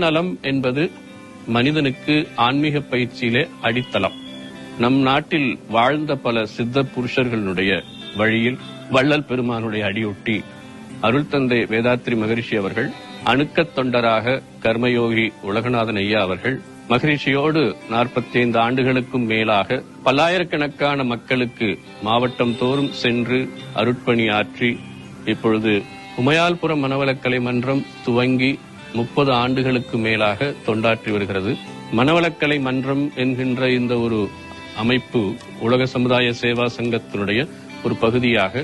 நலம் என்பது மனிதனுக்கு ஆன்மீக பயிற்சியிலே அடித்தளம். நம் நாட்டில் வாழ்ந்த பல சித்த புருஷர்களுடைய வழியில் வள்ளல் பெருமானுடைய அடியொட்டி அருள் தந்தை வேதாத்ரி மகரிஷி அவர்கள், அணுக்கத் தொண்டராக கர்மயோகி உலகநாதன் ஐயா அவர்கள் மகரிஷியோடு 45 ஆண்டுகளுக்கும் மேலாக பல்லாயிரக்கணக்கான மக்களுக்கு மாவட்டம் தோறும் சென்று அருட்பணி ஆற்றி இப்பொழுது உமையால்புரம் மனவளக்கலை மன்றம் துவங்கி 30 ஆண்டுகளுக்கு மேலாக தொண்டாற்றி வருகிறது. மனவளக்கலை மன்றம் என்கின்ற இந்த ஒரு அமைப்பு உலக சமுதாய சேவா சங்கத்தினுடைய ஒரு பகுதியாக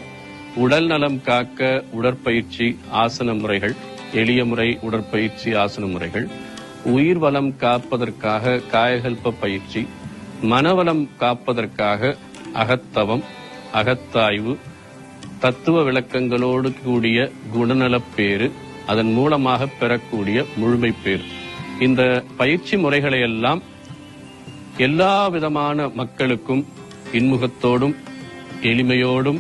உடல் நலம் காக்க உடற்பயிற்சி ஆசன முறைகள், எளிய முறை உடற்பயிற்சி ஆசன முறைகள், உயிர் வளம் காப்பதற்காக காயகல்ப பயிற்சி, மனவளம் காப்பதற்காக அகத்தவம், அகத்தாய்வு, தத்துவ விளக்கங்களோடு கூடிய குணநலப்பேறு, அதன் மூலமாக பெறக்கூடிய முழுமை பேர். இந்த பயிற்சி முறைகளை எல்லாம் எல்லா விதமான மக்களுக்கும் இன்முகத்தோடும் எளிமையோடும்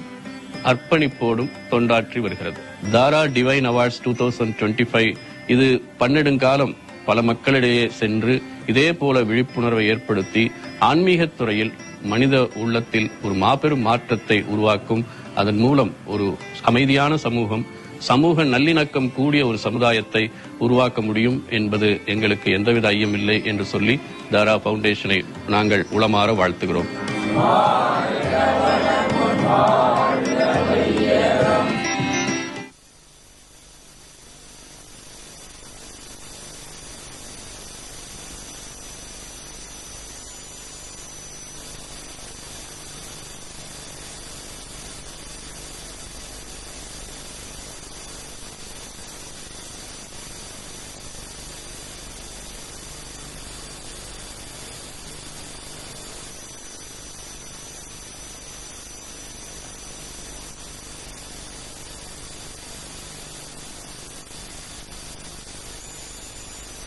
அர்ப்பணிப்போடும் தொண்டாற்றி வருகிறது. தாரா டிவைன் அவார்ட்ஸ் 2025 இது பன்னெடுங்காலம் பல மக்களிடையே சென்று இதே போல விழிப்புணர்வை ஏற்படுத்தி ஆன்மீகத் துறையில் மனித உள்ளத்தில் ஒரு மாபெரும் மாற்றத்தை உருவாக்கும். அதன் மூலம் ஒரு அமைதியான சமூகம், சமூக நல்லிணக்கம் கூடிய ஒரு சமுதாயத்தை உருவாக்க முடியும் என்பது எங்களுக்கு எந்தவித ஐயமில்லை என்று சொல்லி தாரா பவுண்டேஷனை நாங்கள் உளமாற வாழ்த்துகிறோம்.